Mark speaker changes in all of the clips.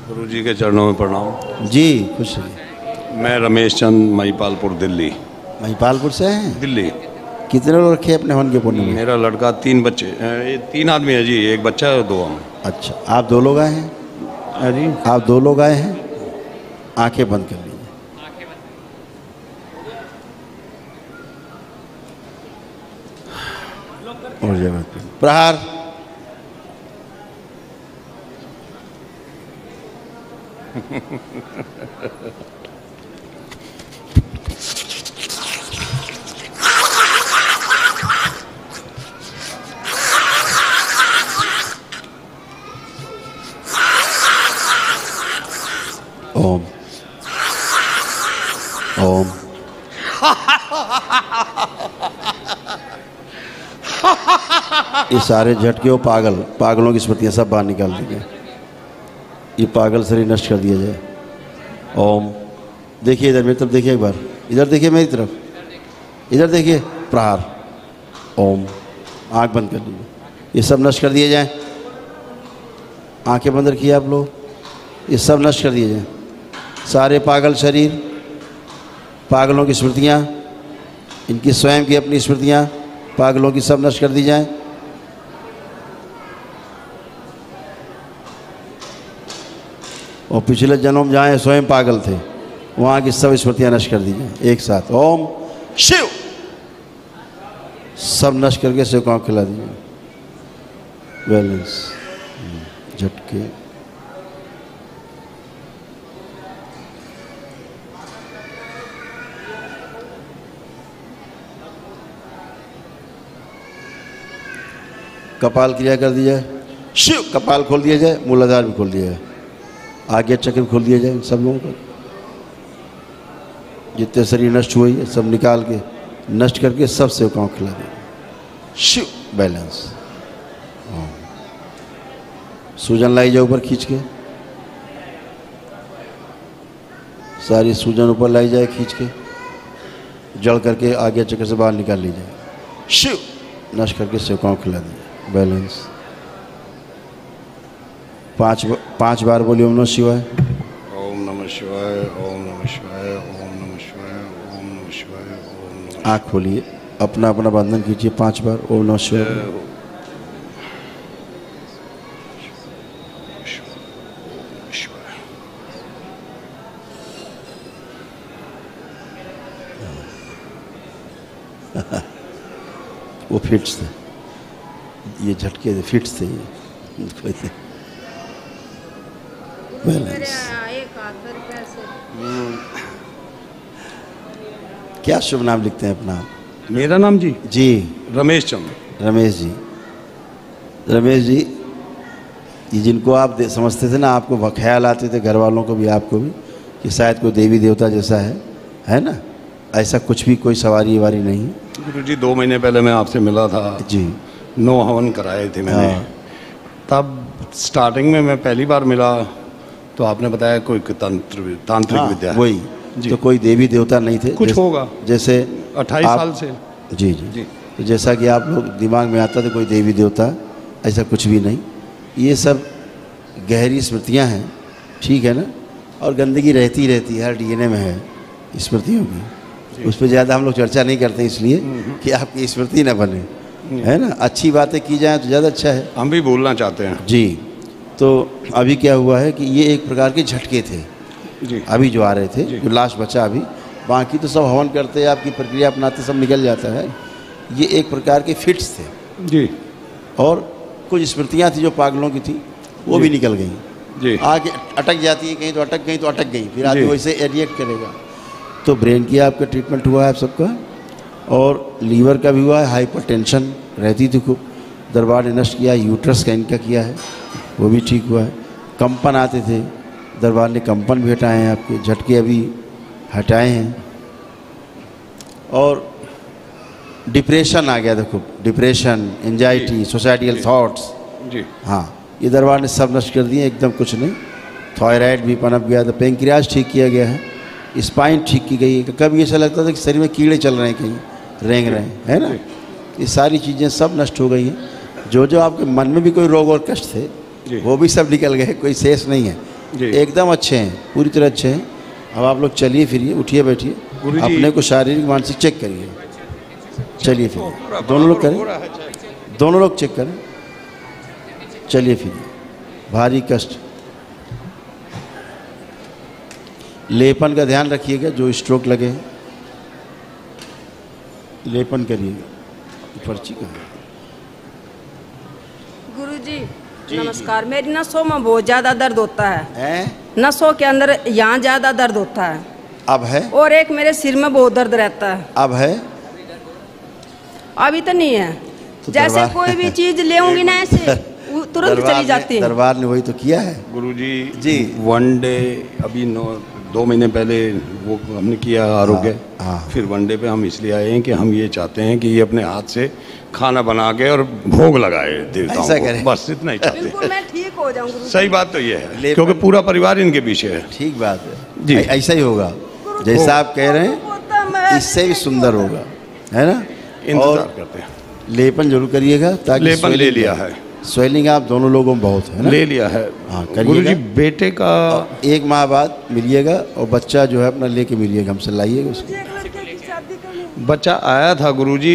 Speaker 1: गुरु जी के चरणों में प्रणाम
Speaker 2: जी। खुश रहिए।
Speaker 1: मैं रमेश चंद महिपालपुर दिल्ली।
Speaker 2: महिपालपुर से हैं?
Speaker 1: दिल्ली।
Speaker 2: कितने लोग रखे हैं अपने हवन के पुण्य में?
Speaker 1: मेरा लड़का 3 बच्चे, ये 3 आदमी है जी, एक बच्चा है और 2 हम।
Speaker 2: अच्छा, आप 2 लोग आए हैं?
Speaker 1: जी
Speaker 2: आप 2 लोग आए हैं? आंखें बंद कर लीजिए। और जगह पे प्रहार। ओम ओम। ये सारे झटके पागलों की स्मृतियां सब बाहर निकाल दीजिए। ये पागल शरीर नष्ट कर दिया जाए। ओम। देखिए इधर मेरी तरफ देखिए, एक बार इधर देखिए मेरी तरफ, इधर देखिए। प्रहार। ओम। आंख बंद कर लीजिए। ये सब नष्ट कर दिए जाए। आंखें बंद रखिए आप लोग। ये सब नष्ट कर दिए जाए। सारे पागल शरीर, पागलों की स्मृतियाँ, इनकी स्वयं की अपनी स्मृतियाँ पागलों की सब नष्ट कर दी जाए। और पिछले जन्म जहाँ स्वयं पागल थे वहाँ की सब स्मृतियाँ नष्ट कर दी जाए एक साथ। ओम शिव। सब नष्ट करके शिव को खिला दीजिए। बैलेंस। झटके। कपाल क्रिया कर दी जाए। शिव। कपाल खोल दिया जाए, मूलाधार भी खोल दिया जाए, आगे चक्र खोल दिया जाए। सब लोगों को जितने शरीर नष्ट हुए है सब निकाल के नष्ट करके सब सेवकाओं को खिला दें। शिव। बैलेंस। सूजन लाई जाए ऊपर खींच के, सारी सूजन ऊपर लाई जाए खींच के, जड़ करके आगे चक्र से बाहर निकाल ली जाए। शिव। नष्ट करके सेवकाओं को खिला दें। बैलेंस। 5 बार बोलिए ओम नमः शिवाय।
Speaker 1: ओम नमः शिवाय, ओम नमः शिवाय, ओम नमः शिवाय, ओम नमः शिवाय, ओम नमः।
Speaker 2: आँख खोलिए, अपना अपना बंधन कीजिए 5 बार। ओम नमः शिवाय। वो फिट्स थे, ये झटके थे, फिट्स थे ये। बैलेंस। क्या शुभ नाम लिखते हैं अपना?
Speaker 1: मेरा नाम जी
Speaker 2: रमेश चंद्र। रमेश जी, रमेश जी, ये जिनको आप समझते थे ना, आपको ख्याल आते थे, घर वालों को भी आपको भी, कि शायद कोई देवी देवता जैसा है ना? ऐसा कुछ भी कोई सवारी वारी नहीं।
Speaker 1: गुरुजी 2 महीने पहले मैं आपसे मिला था
Speaker 2: जी।
Speaker 1: 9 हवन कराए थे मैंने। तब स्टार्टिंग में मैं पहली बार मिला तो आपने बताया कोई तांत्रिक विद्या।
Speaker 2: वही तो कोई देवी देवता नहीं थे।
Speaker 1: कुछ होगा
Speaker 2: जैसे
Speaker 1: 28 साल से।
Speaker 2: जी जी जी। तो जैसा कि आप लोग दिमाग में आता था कोई देवी देवता, ऐसा कुछ भी नहीं। ये सब गहरी स्मृतियाँ हैं, ठीक है ना? और गंदगी रहती है, हर डीएनए में है स्मृतियों की। उस पर ज़्यादा हम लोग चर्चा नहीं करते इसलिए कि आपकी स्मृति न बने, है ना? अच्छी बातें की जाएँ तो ज़्यादा अच्छा है।
Speaker 1: हम भी बोलना चाहते हैं
Speaker 2: जी। तो अभी क्या हुआ है कि ये एक प्रकार के झटके थे
Speaker 1: जी।
Speaker 2: अभी जो आ रहे थे, जो लास्ट बचा अभी, बाकी तो सब हवन करते, आपकी प्रक्रिया अपनाते सब निकल जाता है। ये एक प्रकार के फिट्स थे
Speaker 1: जी।
Speaker 2: और कुछ स्मृतियाँ थी जो पागलों की थी, वो भी निकल गई
Speaker 1: जी।
Speaker 2: आगे अटक जाती है, कहीं तो अटक गई तो अटक गई, फिर आदमी वैसे रिएक्ट करेगा। तो ब्रेन की आपका ट्रीटमेंट हुआ है आप सबका, और लीवर का भी हुआ है। हाइपरटेंशन रहती थी खूब, दरबार ने नष्ट किया। यूट्रस का इनका किया है, वो भी ठीक हुआ है। कंपन आते थे, दरबार ने कंपन भी हटाए हैं, आपके झटके अभी हटाए हैं। और डिप्रेशन आ गया था खूब, डिप्रेशन, एंजाइटी, सोसाइटियल थॉट्स
Speaker 1: जी।
Speaker 2: हाँ, ये दरबार ने सब नष्ट कर दिए, एकदम कुछ नहीं। थायराइड भी पनप गया था, पेंक्रियाज ठीक किया गया है, स्पाइन ठीक की गई है। कभी ऐसा लगता था कि शरीर में कीड़े चल रहे हैं, कहीं रेंग रहे हैं, है ना? ये सारी चीज़ें सब नष्ट हो गई हैं। जो जो आपके मन में भी कोई रोग और कष्ट थे वो भी सब निकल गए, कोई शेष नहीं है।
Speaker 1: जी।
Speaker 2: एकदम अच्छे हैं, पूरी तरह अच्छे हैं। अब आप लोग चलिए फिरिए, उठिए बैठिए,
Speaker 1: गुरुजी।
Speaker 2: अपने को शारीरिक मानसिक चेक करिए। चलिए फिर दोनों लोग करें, दोनों लोग चेक करें। चलिए फिर भारी कष्ट, लेपन का ध्यान रखिएगा, जो स्ट्रोक लगे लेपन करिएगा। पर्ची का
Speaker 3: गुरुजी नमस्कार। मेरी नसों में बहुत ज़्यादा दर्द होता है,
Speaker 2: हैं?
Speaker 3: नसों के अंदर यहाँ ज़्यादा दर्द होता है,
Speaker 2: अब है?
Speaker 3: और एक मेरे सिर में बहुत दर्द रहता है।
Speaker 2: अब है?
Speaker 3: अभी तो नहीं है।
Speaker 2: तो
Speaker 3: जैसे
Speaker 2: दरबार-
Speaker 3: कोई भी चीज लेऊंगी ना ऐसे वो तुरंत चली जाती है।
Speaker 2: दरबार ने वही तो किया है।
Speaker 1: गुरुजी
Speaker 2: जी।
Speaker 1: वन डे अभी 2 महीने पहले वो हमने किया आरोग्य।
Speaker 2: हाँ।
Speaker 1: फिर वन डे पे हम इसलिए आए हैं कि हम ये चाहते हैं कि ये अपने हाथ से खाना बना के और भोग लगाए देवताओं
Speaker 2: ऐसा
Speaker 1: को,
Speaker 2: करें।
Speaker 1: बस इतना ही चाहते हैं।
Speaker 3: बिल्कुल मैं ठीक हो जाऊँ गुरुजी।
Speaker 1: सही बात तो ये है,
Speaker 2: लेपन-
Speaker 1: क्योंकि पूरा परिवार इनके पीछे है।
Speaker 2: ठीक बात है
Speaker 1: जी।
Speaker 2: ऐसा ही होगा जैसा आप कह रहे हैं, इससे भी सुंदर होगा, है ना?
Speaker 1: इंतजार
Speaker 2: और
Speaker 1: करते हैं।
Speaker 2: लेपन जरूर करिएगा ताकि
Speaker 1: लेपन ले लिया है,
Speaker 2: स्वेलिंग आप दोनों लोगों में बहुत है ना?
Speaker 1: ले लिया है।
Speaker 2: हाँ, करिएगा।
Speaker 1: गुरुजी बेटे का
Speaker 2: 1 माह बाद मिलिएगा और बच्चा जो है अपना लेके मिलिएगा, हमसे लाइएगा उसको।
Speaker 3: एक लड़के की शादी करनी।
Speaker 1: बच्चा आया था गुरुजी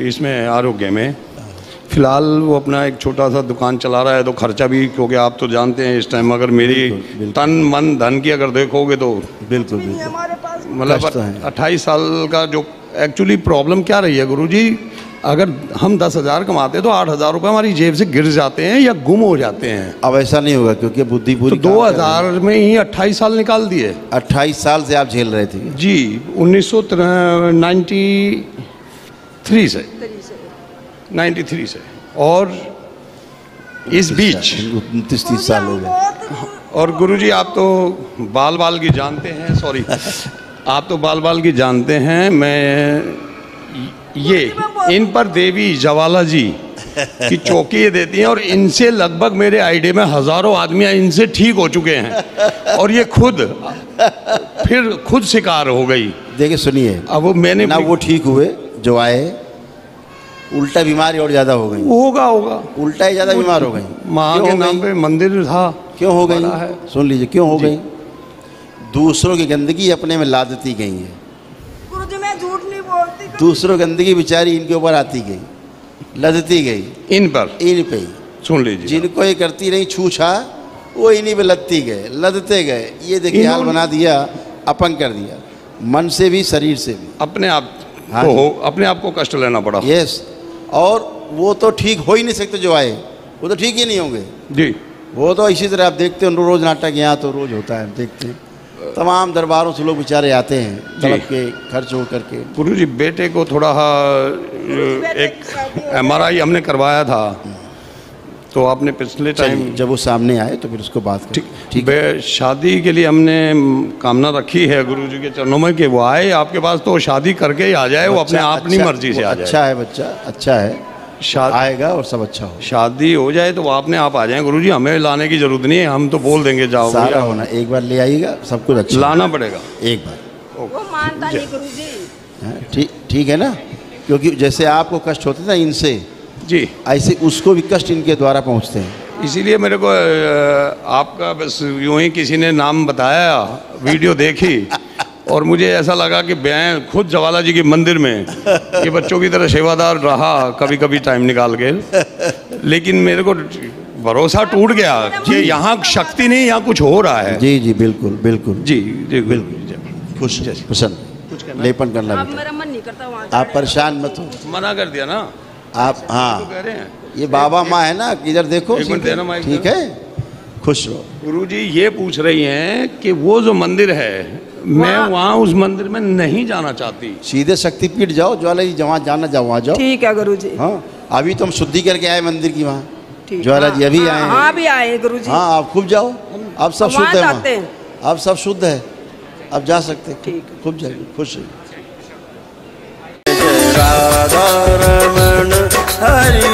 Speaker 1: इसमें आरोग्य में। फिलहाल वो अपना एक छोटा सा दुकान चला रहा है, तो खर्चा भी, क्योंकि आप तो जानते हैं इस टाइम अगर मेरी
Speaker 2: बिल्कुल, बिल्कुल।
Speaker 1: तन मन धन की अगर देखोगे तो
Speaker 2: बिल्कुल बिल्कुल।
Speaker 3: हमारे पास
Speaker 1: मतलब
Speaker 2: कष्ट तो है।
Speaker 1: 28 साल का जो एक्चुअली प्रॉब्लम क्या रही है गुरुजी, अगर हम 10,000 कमाते तो 8,000 रुपये हमारी जेब से गिर जाते हैं या गुम हो जाते हैं।
Speaker 2: अब ऐसा नहीं होगा क्योंकि बुद्धि
Speaker 1: तो
Speaker 2: पूरी काम कर रही है।
Speaker 1: 2000 में ही 28 साल निकाल दिए।
Speaker 2: 28 साल से आप झेल रहे थे।
Speaker 1: जी 1993 से 93 से, और इस बीच
Speaker 2: 29-30 साल हो गए।
Speaker 1: और गुरुजी आप तो बाल की जानते हैं, सॉरी आप तो बाल की जानते हैं। मैं ये इन पर देवी जवाला जी की चौकी ये देती हैं, और इनसे लगभग मेरे आइडिया में हजारों आदमी इनसे ठीक हो चुके हैं, और ये खुद शिकार हो गई।
Speaker 2: देखिए सुनिए,
Speaker 1: अब वो मैंने
Speaker 2: ना वो ठीक हुए जो आए, उल्टा बीमारी और ज्यादा हो गई।
Speaker 1: होगा
Speaker 2: उल्टा ही ज्यादा बीमार हो गई।
Speaker 1: माँ
Speaker 2: क्यों
Speaker 1: के
Speaker 2: हो
Speaker 1: नाम
Speaker 2: गई?
Speaker 1: पे मंदिर था,
Speaker 2: क्यों हो
Speaker 1: बड़ा है।
Speaker 2: गई? सुन लीजिए क्यों हो गई। दूसरों की गंदगी अपने में लादती गई है।
Speaker 3: गुरुजी मैं झूठ नहीं बोलती।
Speaker 2: दूसरों की गंदगी बेचारी इनके ऊपर आती गई, लदती गई
Speaker 1: इन पर।
Speaker 2: इन पे ही।
Speaker 1: सुन लीजिए,
Speaker 2: जिनको ये करती नहीं छूछा, वो इन्हीं पे लदती गए, लदते गए। ये देखिए हाल
Speaker 1: इन्होंने-
Speaker 2: बना दिया, अपंग कर दिया, मन से भी शरीर से भी।
Speaker 1: अपने आप
Speaker 2: हाँ
Speaker 1: को अपने आप को कष्ट लेना पड़ा।
Speaker 2: यस, और वो तो ठीक हो ही नहीं सकते जो आए, वो तो ठीक ही नहीं होंगे।
Speaker 1: जी
Speaker 2: वो तो इसी तरह आप देखते हो, रोज नाटक यहाँ तो रोज होता है, देखते हैं तमाम दरबारों से लोग बेचारे आते हैं तड़प के, खर्च हो करके।
Speaker 1: गुरुजी बेटे को थोड़ा एक MRI हमने करवाया था, तो आपने पिछले टाइम
Speaker 2: चलिए, जब वो सामने आए तो फिर उसको बात करें। ठीक है।
Speaker 1: शादी के लिए हमने कामना रखी है गुरुजी के चरणों में कि वो आए आपके पास, तो शादी करके ही आ जाए, वो अपने आप अपनी मर्जी से आ जाए।
Speaker 2: अच्छा है बच्चा, अच्छा है, आएगा और सब अच्छा हो।
Speaker 1: शादी हो जाए तो वो अपने आप आ जाए गुरुजी, हमें लाने की जरूरत नहीं है, हम तो बोल देंगे जाओ
Speaker 2: सारा
Speaker 1: भैया।
Speaker 2: होना, एक बार ले आइएगा सब कुछ अच्छा
Speaker 1: लाना पड़ेगा
Speaker 2: एक बार।
Speaker 3: वो मानता नहीं गुरुजी।
Speaker 2: हाँ, ठीक है ना, क्योंकि जैसे आपको कष्ट होते ना इनसे,
Speaker 1: जी,
Speaker 2: ऐसे उसको भी कष्ट इनके द्वारा पहुंचते हैं।
Speaker 1: इसीलिए मेरे को आपका बस यूं ही किसी ने नाम बताया, वीडियो देखी और मुझे ऐसा लगा कि मैं खुद जवाला जी के मंदिर में ये बच्चों की तरह सेवादार रहा कभी कभी टाइम निकाल के, लेकिन मेरे को भरोसा टूट गया कि यहाँ शक्ति नहीं, यहाँ कुछ हो रहा है।
Speaker 2: जी जी बिल्कुल बिल्कुल
Speaker 1: जी जी बिल्कुल।
Speaker 2: खुश प्रसन्न, लेपन करना
Speaker 3: अब
Speaker 2: बेटा,
Speaker 3: मेरा मन नहीं करता वहाँ
Speaker 2: आप परेशान मत हो।
Speaker 1: मना कर दिया ना
Speaker 2: आप
Speaker 1: तो
Speaker 2: हाँ,
Speaker 1: कह रहे हैं।
Speaker 2: ये बाबा माँ है ना, इधर देखो,
Speaker 1: एक मिनट देना माइक
Speaker 2: ठीक है, खुश रहो।
Speaker 1: गुरुजी ये पूछ रही हैं कि वो जो मंदिर है, मैं वहाँ उस मंदिर में नहीं जाना चाहती।
Speaker 2: सीधे शक्तिपीठ जाओ, ज्वाला जी जहाँ जाना जाओ वहाँ जाओ।
Speaker 3: ठीक है गुरुजी।
Speaker 2: हाँ, अभी तो हम शुद्धि करके आए मंदिर की वहाँ,
Speaker 3: ठीक।
Speaker 2: ज्वाला जी अभी आए हैं।
Speaker 3: हाँ भी आए गुरुजी।
Speaker 2: हाँ आप खूब जाओ, अब सब
Speaker 3: हम
Speaker 2: शुद्ध
Speaker 3: वहाँ
Speaker 2: है
Speaker 3: जाते
Speaker 2: वहाँ,
Speaker 3: हैं।
Speaker 2: अब सब शुद्ध है, अब जा सकते हैं।
Speaker 3: ठीक।
Speaker 2: खूब जाइए, खुश रहिए।
Speaker 4: राधा रमण हरि